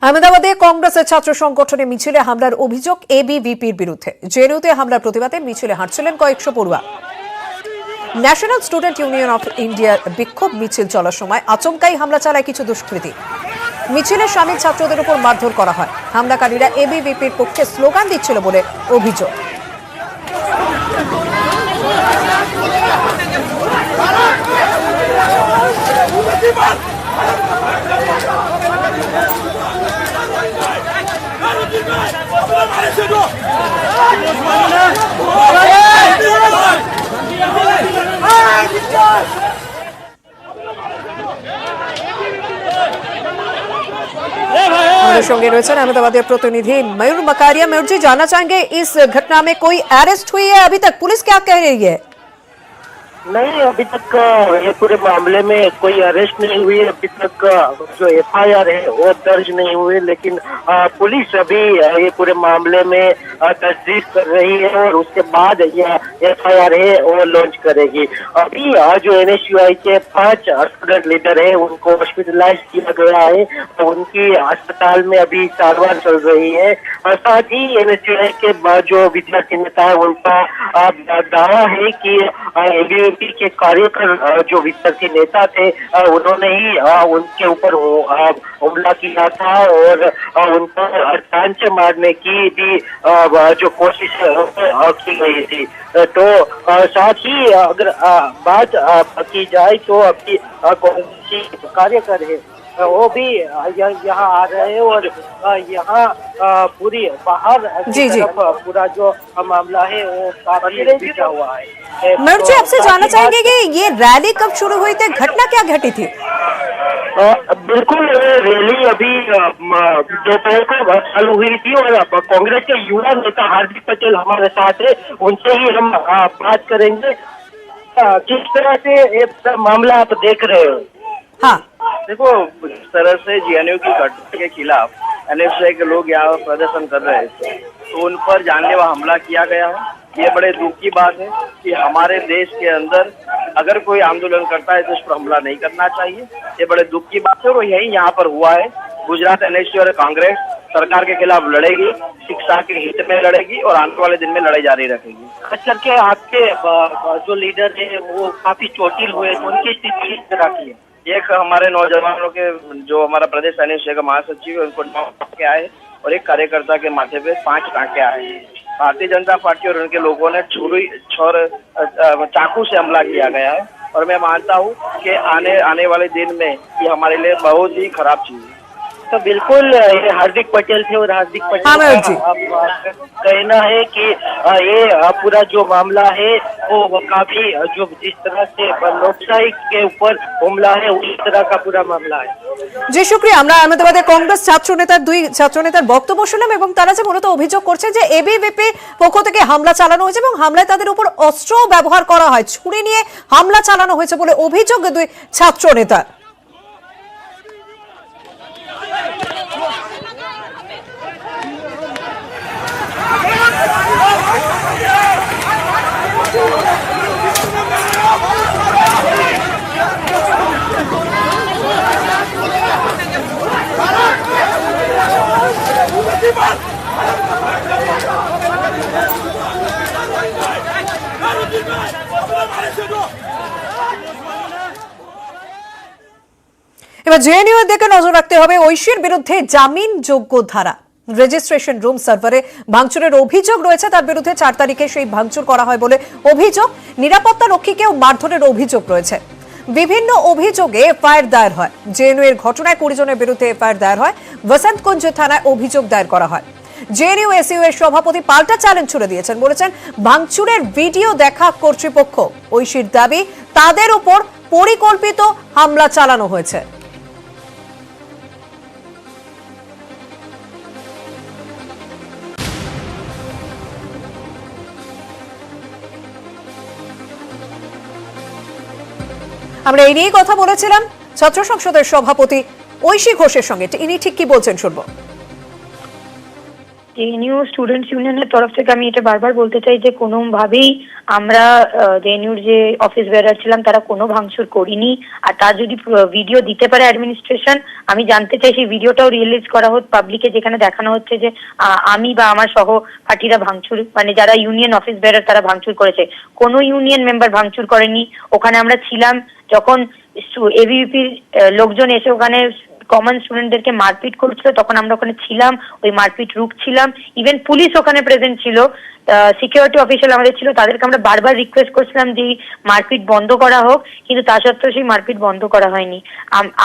আহমেদাবাদে কংগ্রেসের ছাত্র সংগঠনের মিছিলে হামলার অভিযোগ এবিভিপির বিরুদ্ধে। জেএনইউতে হামলার প্রতিবাদে মিছিলে হাঁটছিলেন কয়েকশো পড়ুয়া। ন্যাশনাল স্টুডেন্ট ইউনিয়ন অফ ইন্ডিয়ার বিক্ষোভ মিছিল চলার সময় আচমকাই হামলা চালায় কিছু দুষ্কৃতী। মিছিলে শামিল ছাত্রদের উপর মারধর করা হয়। হামলাকারীরা এবিভিপির পক্ষে স্লোগান দিচ্ছিল বলে অভিযোগ। हमारे संगे रहे अहमदाबाद प्रतिनिधि मयूर मकारिया। मयूर जी, जानना चाहेंगे इस घटना में कोई अरेस्ट हुई है अभी तक? पुलिस क्या कह रही है? नहीं, अभी तक ये पूरे मामले में कोई अरेस्ट नहीं हुई। अभी तक जो एफआईआर है वो दर्ज नहीं हुई, लेकिन पुलिस अभी ये पूरे मामले में तस्दीक कर रही है और उसके बाद यह एफआईआर है वो लॉन्च करेगी। अभी जो एनएसयूआई के 5 स्टूडेंट लीडर है उनको हॉस्पिटलाइज किया गया है, उनकी अस्पताल में अभी सारवार चल रही है। और साथ ही एनएसयूआई के जो विद्यार्थी नेता है उनका दावा है कि एबीवीपी के कार्यकर जो विद्यार्थी नेता थे उन्होंने ही उनके ऊपर हमला किया था और उन पर टांच मारने की भी जो कोशिश की गई थी। तो साथ ही अगर बात की जाए तो अभी कांग्रेसी कार्यकर है वो भी यहाँ आ रहे हैं और यहाँ पूरी बाहर जी पूरा जो मामला है वो काफी बिखरा हुआ है। मयूर जी, आपसे जानना चाहेंगे कि ये रैली कब शुरू हुई थी, घटना क्या घटी थी? बिल्कुल, रैली अभी दोपहर को चालू हुई थी और कांग्रेस के युवा नेता हार्दिक पटेल हमारे साथ है, उनसे ही हम बात करेंगे। किस तरह से ये मामला आप देख रहे हो? हाँ, देखो, जिस तरह से जेएनयू की घटना के खिलाफ एनएसयूआई के लोग यहाँ प्रदर्शन कर रहे थे तो उन पर जानलेवा हमला किया गया है। ये बड़े दुख की बात है कि हमारे देश के अंदर अगर कोई आंदोलन करता है तो उस पर हमला नहीं करना चाहिए। ये बड़े दुख की बात है और यही यहाँ पर हुआ है। गुजरात एनएसयूआई और कांग्रेस सरकार के खिलाफ लड़ेगी, शिक्षा के हित में लड़ेगी और आने वाले दिन में लड़ाई जारी रखेगी। खास करके आपके जो लीडर है वो काफी चोटिल हुए, तो उनकी स्थिति किस तरह की है? एक हमारे नौजवानों के जो हमारा प्रदेश एनएसयूआई का महासचिव है उनको 9 टाँके आए और एक कार्यकर्ता के माथे पे 5 टाँके आए। भारतीय जनता पार्टी और उनके लोगों ने चाकू से हमला किया गया है और मैं मानता हूँ कि आने वाले दिन में ये हमारे लिए बहुत ही खराब चीज है। तो बिल्कुल ये हार्दिक पटेल थे और हार्दिक पटेल का कहना है कि ये पूरा जो मामला है वो काफी जो जिस तरह से लोकशाही के ऊपर हमला है उस तरह का पूरा मामला है। জি শুক্রিয়া। আমরা আহমেদাবাদে কংগ্রেস দুই ছাত্রনেতার বক্তব্য শুনলাম এবং তারা যে মূলত অভিযোগ করছে যে এবিভিপি পক্ষ থেকে হামলা চালানো হয়েছে এবং হামলায় তাদের উপর অস্ত্র ব্যবহার করা হয়, ছুরি নিয়ে হামলা চালানো হয়েছে বলে অভিযোগ দুই ছাত্রনেতার। এবার জেএনইউ এর দিকে নজর রাখতে হবে। ঐশীর বিরুদ্ধে জামিনযোগ্য ধারা রেজিস্ট্রেশন রুম সার্ভারে ভাঙচুরের অভিযোগ রয়েছে, তার বিরুদ্ধে 4 তারিখে সেই ভাঙচুর করা হয় বলে অভিযোগ। নিরাপত্তা রক্ষীকেও মারধরের অভিযোগ রয়েছে। বিভিন্ন অভিযোগে এফআইআর দায়ের হয়। জেএনইউ এর ঘটনায় 20 জনের বিরুদ্ধে এফআইআর দায়ের হয়। বসন্তকুঞ্জ থানায় অভিযোগ দায়ের করা হয়। জেএনইউ এসইউ এর সভাপতি পাল্টা চ্যালেঞ্জ ছুড়ে দিয়েছেন, বলেছেন ভাঙচুরের ভিডিও দেখা কর্তৃপক্ষ। ঐশীর দাবি তাদের উপর পরিকল্পিত হামলা চালানো হয়েছে। আমরা এই নিয়ে কথা বলেছিলাম ছাত্র সংসদের সভাপতি ঐশী ঘোষের সঙ্গে। ইনি ঠিক কি বলছেন শুনবো। জেএনইউ স্টুডেন্টস ইউনিয়নের তরফ থেকে আমি এটা বারবার বলতে চাই যে কোনোভাবেই আমরা জেএনইউর যে অফিস বেয়ারার ছিলাম তারা কোনো ভাঙচুর করিনি। আর তার যদি ভিডিও দিতে পারে অ্যাডমিনিস্ট্রেশন, আমি জানতে চাই সেই ভিডিওটাও রিলিজ করা হোক পাবলিকে, যেখানে দেখানো হচ্ছে যে আমি বা আমার সহপাঠীরা ভাঙচুর, মানে যারা ইউনিয়ন অফিস বেয়ারার তারা ভাঙচুর করেছে। কোনো ইউনিয়ন মেম্বার ভাঙচুর করেনি। ওখানে আমরা ছিলাম যখন এবিভিপির লোকজন এসে ওখানে কমন স্টুডেন্টদেরকে মারপিট করছিল, তখন আমরা ওখানে ছিলাম, ওই মারপিট রুখছিলাম। ইভেন পুলিশ ওখানে প্রেজেন্ট ছিল, সিকিউরিটি অফিসার আমাদের ছিল, তাদেরকে আমরা বারবার রিকোয়েস্ট করছিলাম যে মারপিট বন্ধ করা হোক, কিন্তু তা সত্ত্বেও সেই মারপিট বন্ধ করা হয়নি।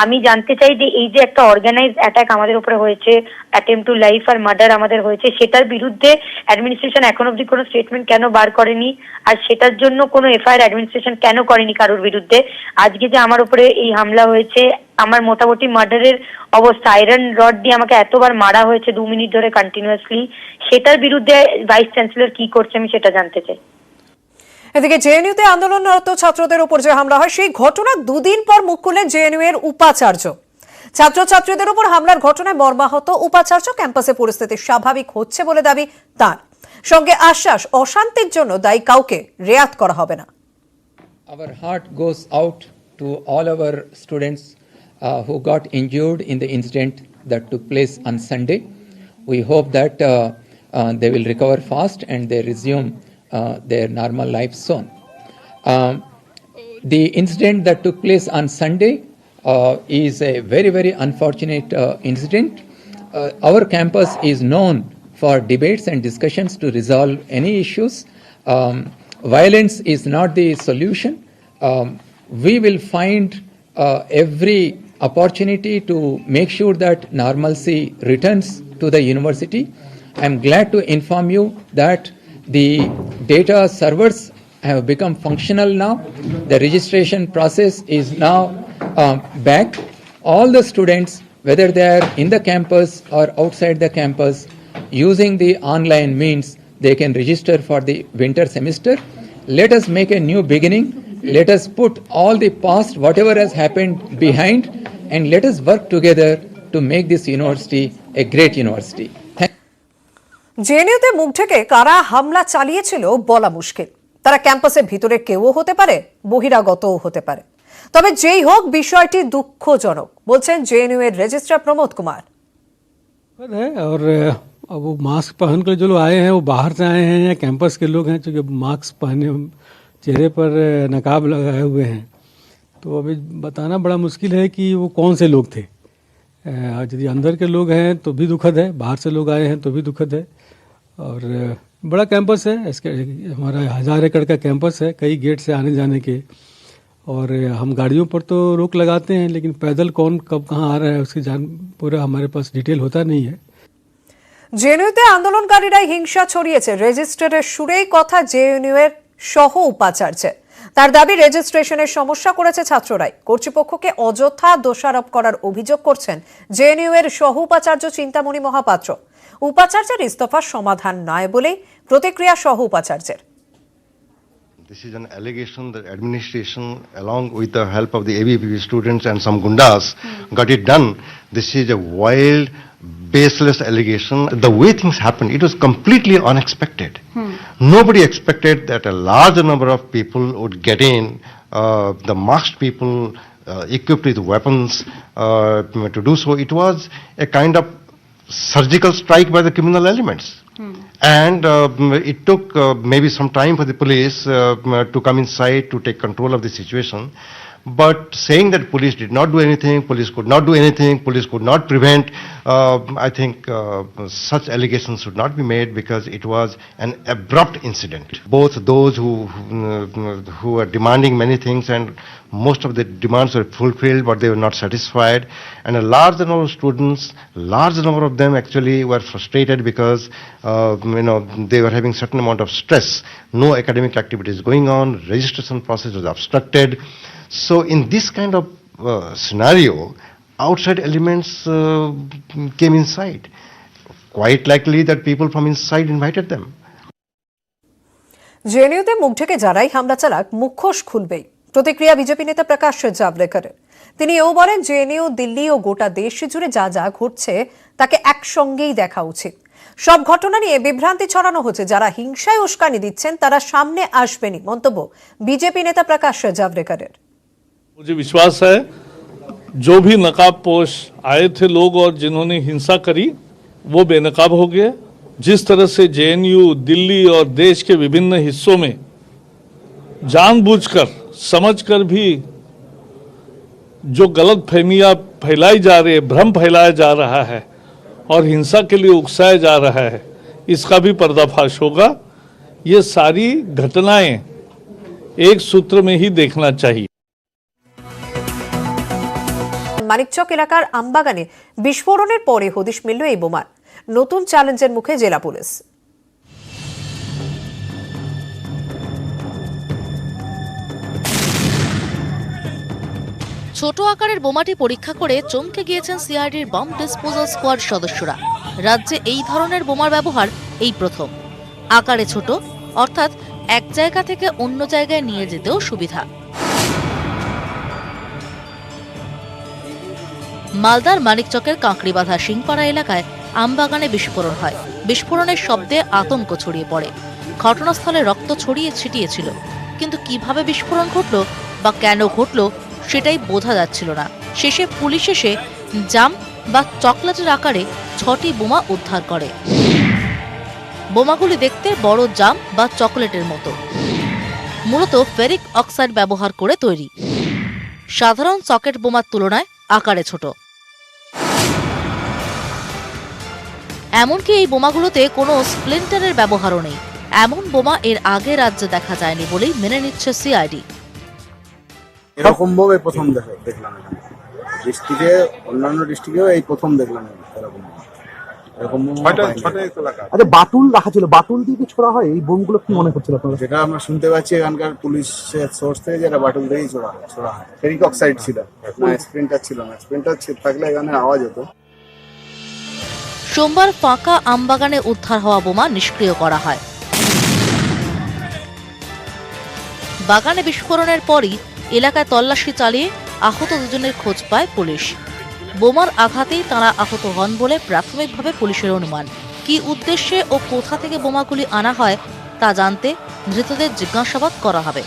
আমি জানতে চাই যে এই যে একটা অর্গানাইজড অ্যাটাক আমাদের উপরে হয়েছে, অ্যাটেম্প টু লাইফ আর মার্ডার আমাদের হয়েছে, সেটার বিরুদ্ধে অ্যাডমিনিস্ট্রেশন এখন অব্দি কোনো স্টেটমেন্ট কেন বার করেনি? আর সেটার জন্য কোনো এফআইআর অ্যাডমিনিস্ট্রেশন কেন করেনি কারোর বিরুদ্ধে? আজকে যে আমার উপরে এই হামলা হয়েছে, আমার মোটামুটি মার্ডারের অবস্থা, আয়রন রড দিয়ে আমাকে এতবার মারা হয়েছে 2 মিনিট ধরে কন্টিনিউয়াসলি, সেটার বিরুদ্ধে ভাইস চ্যান্সেলর কি করছে আমি সেটা জানতে চাই। এদিকে জেএনইউতে আন্দোলনরত ছাত্রদের উপর যে হামলা হয় সেই ঘটনা 2 দিন পর মুখ খুললেন জেএনইউ এর উপাচার্য। ছাত্রছাত্রীদের উপর হামলার ঘটনায় মর্মাহত উপাচার্য। ক্যাম্পাসে পরিস্থিতি স্বাভাবিক হচ্ছে বলে দাবি তার, সঙ্গে আশ্বাস অশান্তির জন্য দায়ী কাউকে রেয়াত করা হবে না। Our heart goes out to all our students who got injured in the incident that took place on Sunday. We hope that they will recover fast and they resume their normal life soon. The incident that took place on Sunday is a very, very unfortunate incident. Our campus is known for debates and discussions to resolve any issues. Violence is not the solution. We will find every opportunity to make sure that normalcy returns to the university. I am glad to inform you that the data servers have become functional now. The registration process is now back. All the students, whether they are in the campus or outside the campus, using the online means, they can register for the winter semester. Let us make a new beginning. Let us put all the past, whatever has happened, behind, and let us work together to make this university a great university. জেএনইউতে মুখ ঢেকে কারা হামলা চালিয়েছিল বলা মুশকিল। তারা ক্যাম্পাসের ভিতরে কেউ হতে পারে, বহিরাগতও হতে পারে। তবে যেই হোক বিষয়টি দুঃখজনক বলছেন জেএনইউ এর রেজিস্ট্রার প্রমোদ কুমার। और वो मास्क पहन कर जो लोग आए हैं वो बाहर से आए हैं या कैंपस के लोग हैं, चूँकि मास्क पहने, चेहरे पर नकाब लगाए हुए हैं, तो अभी बताना बड़ा मुश्किल है कि वो कौन से लोग थे। यदि अंदर के लोग हैं तो भी दुखद है, बाहर से लोग आए हैं तो भी दुखद है। और बड़ा कैंपस है, इसके हमारा 1000 एकड़ का कैंपस है, कई गेट से आने जाने के, और हम गाड़ियों पर तो रोक लगाते हैं, लेकिन पैदल कौन कब कहाँ आ रहा है उसकी जान पूरा हमारे पास डिटेल होता नहीं है। জেএনইউতে আন্দোলনকারীরাই হিংসা ছড়িয়েছে, রেজিস্ট্রারের সুরেই কথা জেএনইউ এর সহ উপাচার্যের। তার দাবি রেজিস্ট্রেশনের সমস্যা করেছে ছাত্ররাই। কর্তৃপক্ষকে অযথা দোষারোপ করার অভিযোগ করছেন জেএনইউ এর সহ উপাচার্য চিন্তামণি মহাপাত্র। উপাচার্যের ইস্তফার সমাধান নয় বলেই প্রতিক্রিয়া সহ উপাচার্যের। This is an allegation that administration, along with the help of the ABP students and some gundas, got it done. This is a wild, baseless allegation. The way things happened, it was completely unexpected. Nobody expected that a large number of people would get in, the masked people equipped with weapons to do so. It was a kind of surgical strike by the criminal elements. And it took maybe some time for the police to come inside to take control of the situation. But saying that police did not do anything, police could not do anything, police could not prevent, I think such allegations should not be made, because it was an abrupt incident. Both those who were demanding many things, and most of the demands were fulfilled, but they were not satisfied. And a large number of students, large number of them actually were frustrated because they were having certain amount of stress. No academic activities going on, registration process was obstructed. So in this kind of scenario, outside elements came inside. Quite likely that people from inside invited them. জেএনইউতে মুখ ঢেকে যারাই হামলা চালাক মুখোশ খুলবেই, প্রতিক্রিয়া BJP নেতা প্রকাশ জাভড়েকরের। তিনি এও বলেন জেএনইউ, দিল্লি ও গোটা দেশ জুড়ে যা যা ঘটছে তাকে একসঙ্গেই দেখা উচিত। সব ঘটনা নিয়ে বিভ্রান্তি ছড়ানো হচ্ছে, যারা হিংসায় উস্কানি দিচ্ছেন তারা সামনে আসবেনি। মন্তব্য বিজেপি নেতা প্রকাশ জাভড়েকরের। मुझे विश्वास है जो भी नकाबपोश आए थे लोग और जिन्होंने हिंसा करी वो बेनकाब हो गए। जिस तरह से जेएनयू, दिल्ली और देश के विभिन्न हिस्सों में जानबूझकर, समझकर भी जो गलत फहमियां फैलाई जा रही है, भ्रम फैलाया जा रहा है और हिंसा के लिए उकसाया जा रहा है, इसका भी पर्दाफाश होगा। ये सारी घटनाएं एक सूत्र में ही देखना चाहिए। মানিকচক এলাকার আমবাগানে বিস্ফোরণের পরে হদিশ মিলল এই বোমার। নতুন চ্যালেঞ্জের মুখে জেলা পুলিশ। ছোট আকারের বোমাটি পরীক্ষা করে চমকে গিয়েছেন সিআরডির বম ডিসপোজাল স্কোয়াড সদস্যরা। রাজ্যে এই ধরনের বোমার ব্যবহার এই প্রথম। আকারে ছোট, অর্থাৎ এক জায়গা থেকে অন্য জায়গায় নিয়ে যেতেও সুবিধা। মালদার মানিকচকের কাঁকড়িবাঁধা সিংপাড়া এলাকায় আমবাগানে বিস্ফোরণ হয়। বিস্ফোরণের শব্দে আতঙ্ক ছড়িয়ে পড়ে। ঘটনাস্থলে রক্ত ছড়িয়ে ছিটিয়েছিল, কিন্তু কিভাবে বিস্ফোরণ ঘটল বা কেন ঘটল সেটাই বোঝা যাচ্ছিল না। শেষে পুলিশ এসে জাম বা চকলেটের আকারে 6টি বোমা উদ্ধার করে। বোমাগুলি দেখতে বড় জাম বা চকলেটের মতো, মূলত ফেরিক অক্সাইড ব্যবহার করে তৈরি। সাধারণ সকেট বোমার তুলনায় আকারে ছোট। এমনকি এই বোমাগুলোতে কোনো স্প্লিন্টারের ব্যবহারও নেই। এমন বোমা এর আগে রাজ্যে দেখা যায়নি বলেই মেনে নিচ্ছে সিআইডি। এরকম ভাবে প্রথম দেখলাম এখানে ডিস্ট্রিক্টে, অন্যান্য ডিস্ট্রিক্টেও এই প্রথম দেখলাম এরকম। আচ্ছা, বাটুল রাখা ছিল, বাটুল দিয়ে কি ছোড়া হয় এই বোমগুলো? কি মনে করছিল আপনারা? যেটা আমরা শুনতে পাচ্ছি এখানকার পুলিশের সোর্স থেকে, যেটা বাটুল দিয়েই ছোড়া হয়। ফেরিক অক্সাইড ছিল না, স্প্রিন্টার ছিল না। স্প্রিন্টার থাকলে এখানে আওয়াজ হতো। সোমবার ফাঁকা আমবাগানে উদ্ধার হওয়া বোমা নিষ্ক্রিয় করা হয়। বাগানে বিস্ফোরণের পরই এলাকায় তল্লাশি চালিয়ে আহত দুজনের খোঁজ পায় পুলিশ। বোমার আঘাতেই তাঁরা আহত হন বলে প্রাথমিকভাবে পুলিশের অনুমান। কি উদ্দেশ্যে ও কোথা থেকে বোমাগুলি আনা হয় তা জানতে ধৃতদের জিজ্ঞাসাবাদ করা হবে।